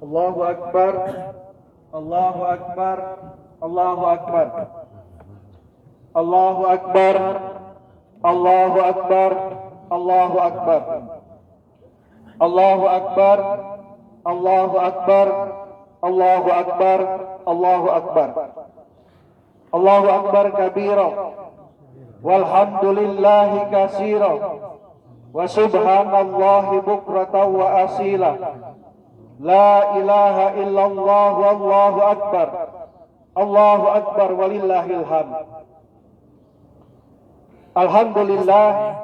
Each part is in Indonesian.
Allahu Akbar, Allahu Akbar, Allahu Akbar, Allahu Akbar, Allahu Akbar, Allahu Akbar, Allahu Akbar, Allahu Akbar, Allahu Akbar, Allahu Akbar, Allahu Akbar kabira, walhamdulillahi katsira, wa subhanallahi bukratan wa asila. La ilaha illallah wallahu akbar. Allahu akbar walillahil hamd. Alhamdulillah,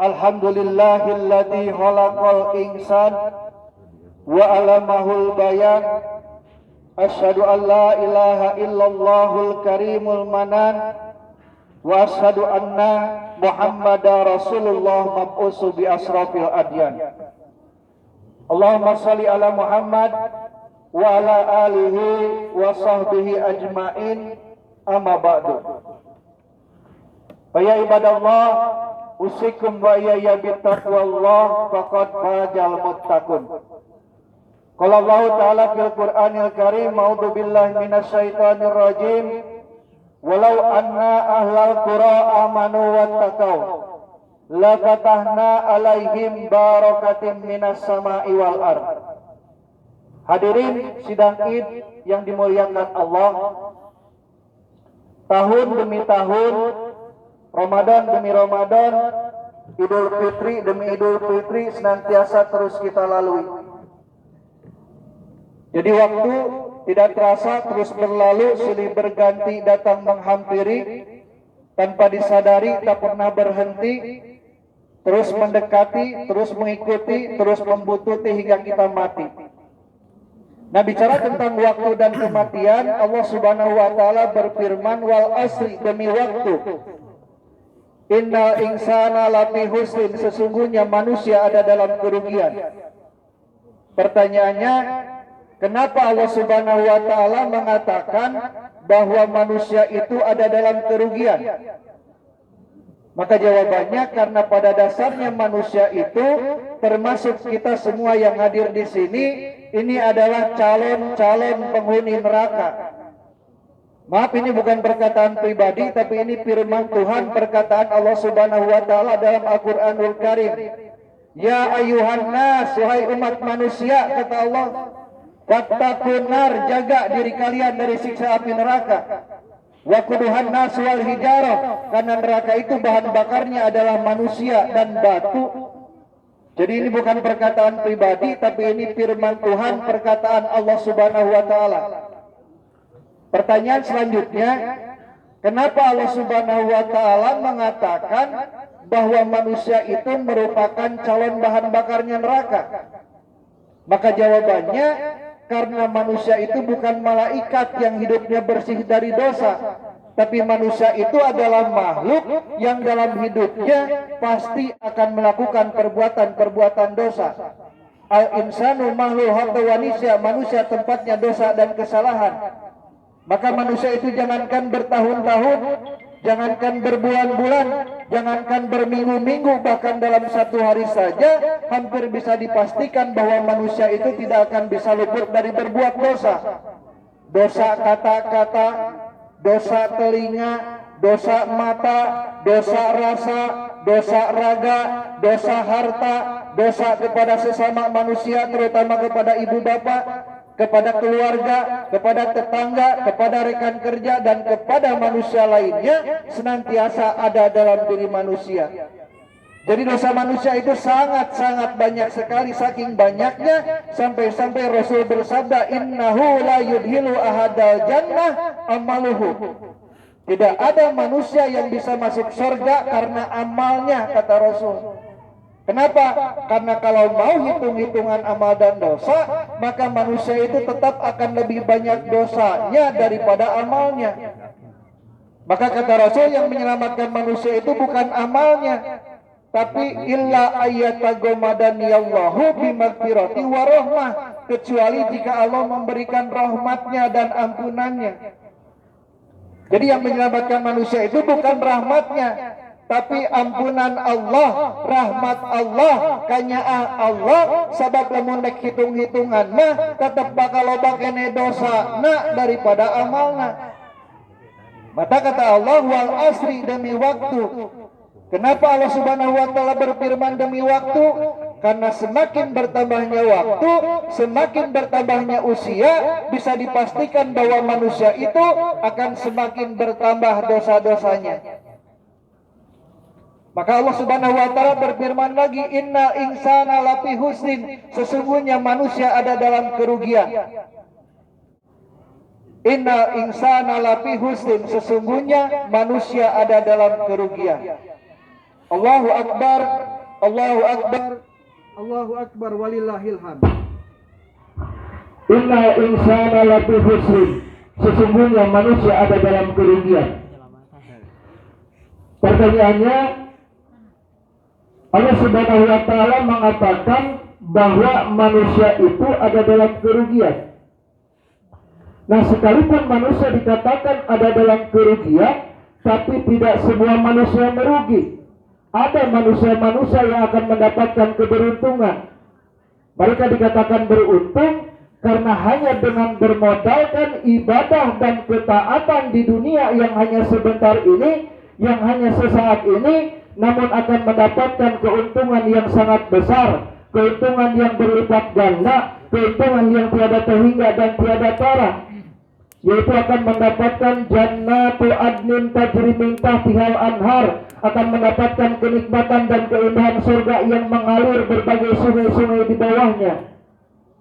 alhamdulillahilladzi khalaqal insan wa 'allamahul bayan. Asyhadu an la ilaha illallahul karimul manan wa asyhadu anna Muhammadar Rasulullah mab'usu bi asrafil adyan. Allahumma shalli ala Muhammad wa ala alihi wa sahbihi ajmain, amma ba'du. Ya ibadallah, usikum wa iyaya bittaqwallah faqad fazal muttaqun. Qala Allah Ta'ala fil Qur'anil Karim, a'udzu billahi minasyaitonir rajim. Walau anna ahlal qura amanu wattaqau la fatahna alaihim barakatim minas sama'i wal ard. Hadirin sidang Id yang dimuliakan Allah, tahun demi tahun, Ramadan demi Ramadan, Idul Fitri demi Idul Fitri senantiasa terus kita lalui. Jadi waktu tidak terasa terus berlalu, silih berganti datang menghampiri, tanpa disadari tak pernah berhenti, terus mendekati, terus mengikuti, terus membututi hingga kita mati. Nah, bicara tentang waktu dan kematian, Allah Subhanahu wa Ta'ala berfirman, wal asri, demi waktu, innal insana lafi husrin, sesungguhnya manusia ada dalam kerugian. Pertanyaannya, kenapa Allah Subhanahu wa Ta'ala mengatakan bahwa manusia itu ada dalam kerugian? Maka jawabannya, karena pada dasarnya manusia itu, termasuk kita semua yang hadir di sini, ini adalah calon-calon penghuni neraka. Maaf, ini bukan perkataan pribadi, tapi ini firman Tuhan, perkataan Allah Subhanahu wa Ta'ala dalam Al-Qur'anul Karim. Ya ayyuhan nas, wahai umat manusia, kata Allah, wattaqun nar, jaga diri kalian dari siksa api neraka. Waquduhan nas wal hijarah, karena neraka itu bahan bakarnya adalah manusia dan batu. Jadi ini bukan perkataan pribadi, tapi ini firman Tuhan, perkataan Allah Subhanahu wa Ta'ala. Pertanyaan selanjutnya, kenapa Allah Subhanahu wa Ta'ala mengatakan bahwa manusia itu merupakan calon bahan bakarnya neraka? Maka jawabannya, karena manusia itu bukan malaikat yang hidupnya bersih dari dosa, tapi manusia itu adalah makhluk yang dalam hidupnya pasti akan melakukan perbuatan-perbuatan dosa. Al-insanu makhluk hatawanisya, manusia tempatnya dosa dan kesalahan. Maka manusia itu jangankan bertahun-tahun, jangankan berbulan-bulan, jangankan berminggu-minggu, bahkan dalam satu hari saja hampir bisa dipastikan bahwa manusia itu tidak akan bisa luput dari berbuat dosa. Dosa kata-kata, dosa telinga, dosa mata, dosa rasa, dosa raga, dosa harta, dosa kepada sesama manusia, terutama kepada ibu bapak, kepada keluarga, kepada tetangga, kepada rekan kerja, dan kepada manusia lainnya senantiasa ada dalam diri manusia. Jadi dosa manusia itu sangat-sangat banyak sekali, saking banyaknya sampai-sampai Rasul bersabda, innahu la yudhilu ahadal jannah amaluhu. Tidak ada manusia yang bisa masuk surga karena amalnya, kata Rasul. Kenapa? Karena kalau mau hitung-hitungan amal dan dosa, maka manusia itu tetap akan lebih banyak dosanya daripada amalnya. Maka kata Rasul, yang menyelamatkan manusia itu bukan amalnya, tapi illa ayyatagomadaniyallahu bimaghfirati wa rahmah, kecuali jika Allah memberikan rahmatnya dan ampunannya. Jadi yang menyelamatkan manusia itu bukan rahmatnya, tapi ampunan Allah, rahmat Allah, kanyaah Allah, sabab lamun dek hitung-hitungan mah tetap bakal loba kene dosana daripada amalna. Maka kata Allah, wal asri, demi waktu. Kenapa Allah Subhanahu wa taala berfirman demi waktu? Karena semakin bertambahnya waktu, semakin bertambahnya usia, bisa dipastikan bahwa manusia itu akan semakin bertambah dosa-dosanya. Maka Allah Subhanahu wa taala berfirman lagi, innal insana lafi husnin, sesungguhnya manusia ada dalam kerugian. Innal insana lafi husnin, sesungguhnya manusia ada dalam kerugian. Allahu akbar, Allahu akbar, Allahu akbar, walillahil hamd. Innal insana lafi husnin, sesungguhnya manusia ada dalam kerugian. Pertanyaannya, Allah Subhanahu wa taala mengatakan bahwa manusia itu ada dalam kerugian. Nah, sekalipun manusia dikatakan ada dalam kerugian, tapi tidak semua manusia merugi. Ada manusia-manusia yang akan mendapatkan keberuntungan. Mereka dikatakan beruntung karena hanya dengan bermodalkan ibadah dan ketaatan di dunia yang hanya sebentar ini, yang hanya sesaat ini, namun akan mendapatkan keuntungan yang sangat besar, keuntungan yang berlipat ganda, keuntungan yang tiada terhingga dan tiada tara, yaitu akan mendapatkan jannatu adnin tajri min tahtihal anhar, akan mendapatkan kenikmatan dan keindahan surga yang mengalir berbagai sungai-sungai di bawahnya.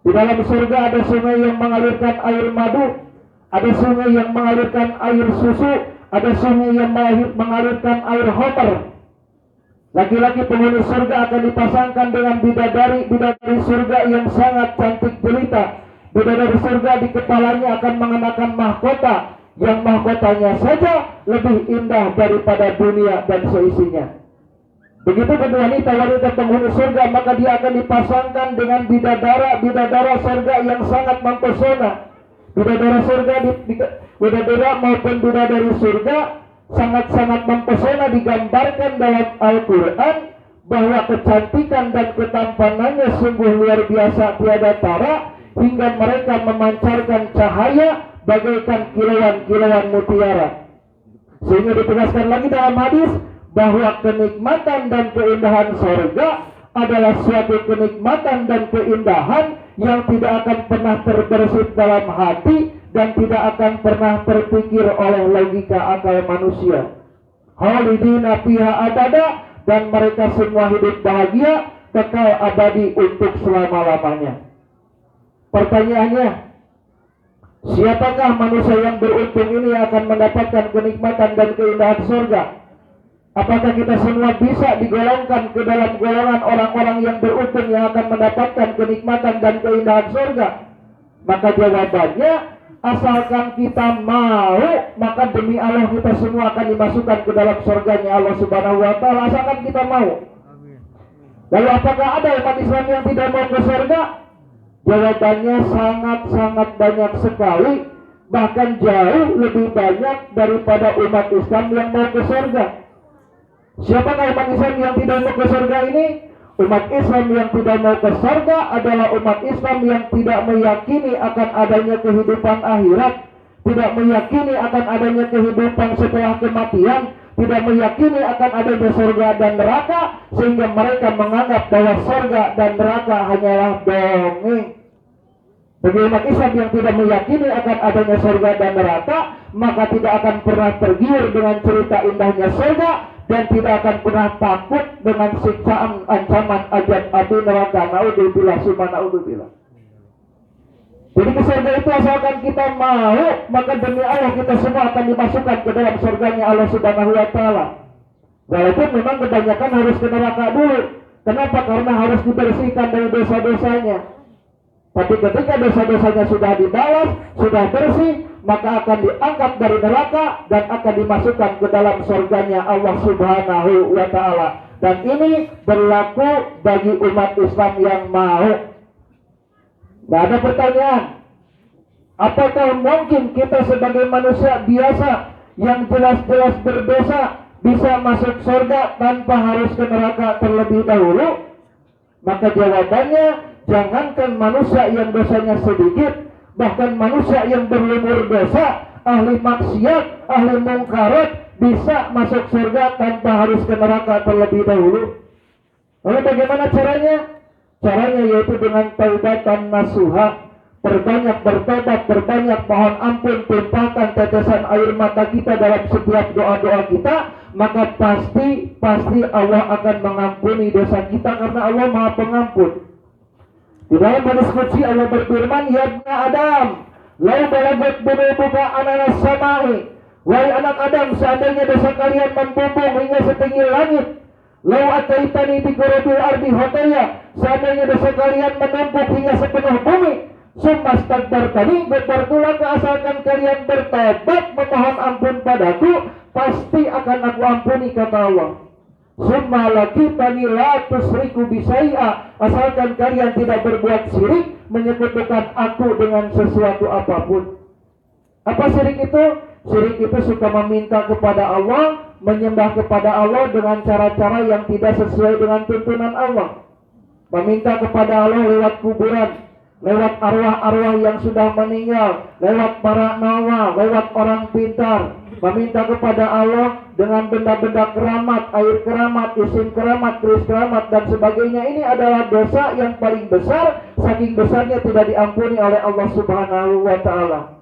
Di dalam surga ada sungai yang mengalirkan air madu, ada sungai yang mengalirkan air susu, ada sungai yang mengalirkan air homer. Laki-laki penghuni surga akan dipasangkan dengan bidadari surga yang sangat cantik jelita. Bidadari surga di kepalanya akan mengenakan mahkota, yang mahkotanya saja lebih indah daripada dunia dan seisinya. Begitu pun wanita penghuni surga, maka dia akan dipasangkan dengan bidadara surga yang sangat mempesona. Bidadara maupun bidadari surga sangat-sangat mempesona, digambarkan dalam Al-Quran bahwa kecantikan dan ketampanannya sungguh luar biasa tiada tara, hingga mereka memancarkan cahaya bagaikan kilauan-kilauan mutiara. Sehingga ditegaskan lagi dalam hadis bahwa kenikmatan dan keindahan surga adalah suatu kenikmatan dan keindahan yang tidak akan pernah terbersit dalam hati dan tidak akan pernah terpikir oleh logika akal manusia. Khalidina fiha abada, dan mereka semua hidup bahagia kekal abadi untuk selama-lamanya. Pertanyaannya, siapakah manusia yang beruntung ini yang akan mendapatkan kenikmatan dan keindahan surga? Apakah kita semua bisa digolongkan ke dalam golongan orang-orang yang beruntung yang akan mendapatkan kenikmatan dan keindahan surga? Maka jawabannya, asalkan kita mau, maka demi Allah kita semua akan dimasukkan ke dalam surganya Allah Subhanahu wa taala, asalkan kita mau. Lalu apakah ada umat Islam yang tidak mau ke surga? Jawabannya sangat-sangat banyak sekali, bahkan jauh lebih banyak daripada umat Islam yang mau ke surga. Siapakah umat Islam yang tidak mau ke surga ini? Umat Islam yang tidak mau ke surga adalah umat Islam yang tidak meyakini akan adanya kehidupan akhirat, tidak meyakini akan adanya kehidupan setelah kematian, tidak meyakini akan adanya surga dan neraka, sehingga mereka menganggap bahwa surga dan neraka hanyalah dongeng. Bagi umat Islam yang tidak meyakini akan adanya surga dan neraka, maka tidak akan pernah tergiur dengan cerita indahnya surga, dan tidak akan pernah takut dengan siksaan, ancaman, azab api neraka. Naudzubillah summa naudzubillah. Jadi ke surga itu asalkan kita mau, maka demi Allah kita semua akan dimasukkan ke dalam surganya Allah Subhanahu wa taala. Walaupun memang kebanyakan harus ke neraka dulu. Kenapa? Karena harus dibersihkan dari dosa-dosanya. Tapi ketika dosa-dosanya sudah dibalas, sudah bersih, maka akan diangkat dari neraka dan akan dimasukkan ke dalam surganya Allah Subhanahu wa taala. Dan ini berlaku bagi umat Islam yang mau. Nah, ada pertanyaan, apakah mungkin kita sebagai manusia biasa yang jelas-jelas berdosa, bisa masuk surga tanpa harus ke neraka terlebih dahulu? Maka jawabannya, jangankan manusia yang dosanya sedikit, bahkan manusia yang berlumur dosa, ahli maksiat, ahli mungkarat, bisa masuk surga tanpa harus ke neraka terlebih dahulu. Lalu bagaimana caranya? Caranya yaitu dengan taubatan nasuha, perbanyak bertobat, perbanyak mohon ampun, tumpahkan tetesan air mata kita dalam setiap doa-doa kita, maka pasti Allah akan mengampuni dosa kita karena Allah Maha Pengampun. Di dalam hadis qudsi Allah berfirman, ya ibna Adam, lau balagat dunubuka ananas samai, wahai anak Adam, seandainya dosa kalian membumbung hingga setinggi langit, lau ataitani bi qurabil ardi hotaya, seandainya dosa kalian menumpuk hingga sepenuh bumi, summa stakbartani, bertulah asalkan kalian bertobat memohon ampun padaku, pasti akan aku ampuni, kata Allah. Summa lakitani la tusriku bisai'a, asalkan kalian tidak berbuat syirik, menyekutukan aku dengan sesuatu apapun. Apa syirik itu? Syirik itu suka meminta kepada Allah, menyembah kepada Allah dengan cara-cara yang tidak sesuai dengan tuntunan Allah. Meminta kepada Allah lewat kuburan, lewat arwah-arwah yang sudah meninggal, lewat para nawa, lewat orang pintar. Meminta kepada Allah dengan benda-benda keramat, air keramat, isim keramat, keris keramat, dan sebagainya. Ini adalah dosa yang paling besar, saking besarnya tidak diampuni oleh Allah Subhanahu wa ta'ala.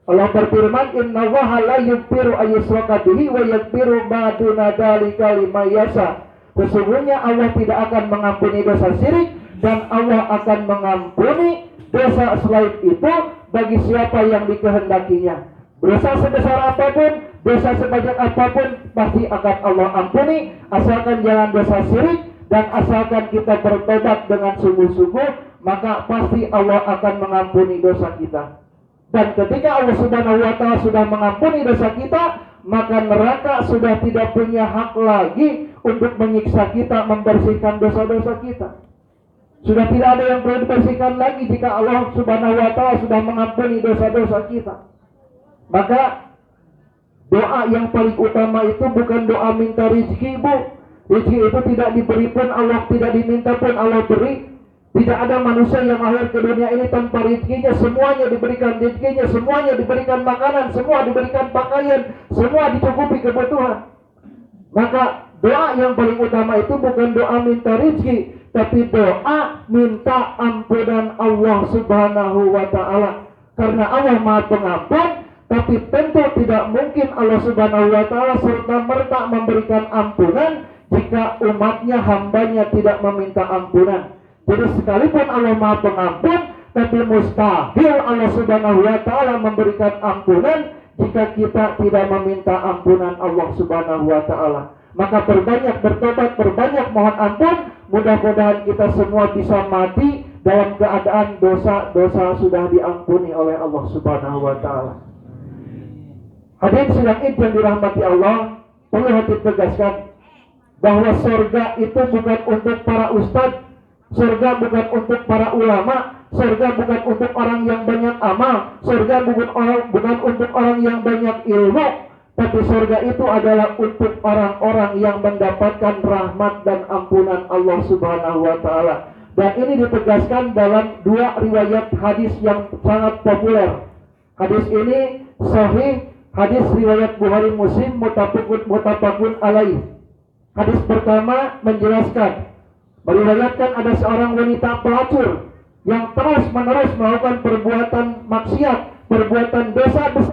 Allah berfirman, innallaha la yaghfiru ayyushraka bihi wa yaghfiru ma duna dzalika liman yasha. Sesungguhnya Allah tidak akan mengampuni dosa syirik, dan Allah akan mengampuni dosa selain itu bagi siapa yang dikehendakinya. Dosa sebesar apapun, dosa sebanyak apapun, pasti akan Allah ampuni, asalkan jangan dosa syirik, dan asalkan kita bertobat dengan sungguh-sungguh, maka pasti Allah akan mengampuni dosa kita. Dan ketika Allah Subhanahu wa ta'ala sudah mengampuni dosa kita, maka neraka sudah tidak punya hak lagi untuk menyiksa kita, membersihkan dosa-dosa kita. Sudah tidak ada yang perlu dibersihkan lagi jika Allah Subhanahu wa ta'ala sudah mengampuni dosa-dosa kita. Maka doa yang paling utama itu bukan doa minta rezeki, Bu. Rezeki itu tidak diberi pun Allah, tidak diminta pun Allah beri. Tidak ada manusia yang lahir ke dunia ini tanpa rezekinya. Semuanya diberikan rezekinya, semuanya diberikan makanan, semua diberikan pakaian, semua dicukupi kebutuhan. Maka doa yang paling utama itu bukan doa minta rezeki, tapi doa minta ampunan Allah Subhanahu wa ta'ala. Karena Allah Maha Pengampun, tapi tentu tidak mungkin Allah Subhanahu wa ta'ala serta-merta memberikan ampunan jika umatnya, hambanya tidak meminta ampunan. Jadi sekalipun Allah Maha Pengampun, tapi mustahil Allah Subhanahu wa ta'ala memberikan ampunan jika kita tidak meminta ampunan Allah Subhanahu wa ta'ala. Maka perbanyak bertobat, perbanyak mohon ampun. Mudah-mudahan kita semua bisa mati dalam keadaan dosa-dosa sudah diampuni oleh Allah Subhanahu wa ta'ala. Hadirin sidang Id yang dirahmati Allah, perlu hati tegaskan bahwa surga itu bukan untuk para ustadz, surga bukan untuk para ulama, surga bukan untuk orang yang banyak amal, surga bukan untuk orang yang banyak ilmu, tapi surga itu adalah untuk orang-orang yang mendapatkan rahmat dan ampunan Allah Subhanahu wa ta'ala. Dan ini ditegaskan dalam dua riwayat hadis yang sangat populer. Hadis ini sahih, hadis riwayat Bukhari Muslim, muttafaqun alaih. Hadis pertama menjelaskan, meriwayatkan ada seorang wanita pelacur yang terus-menerus melakukan perbuatan maksiat, perbuatan dosa besar.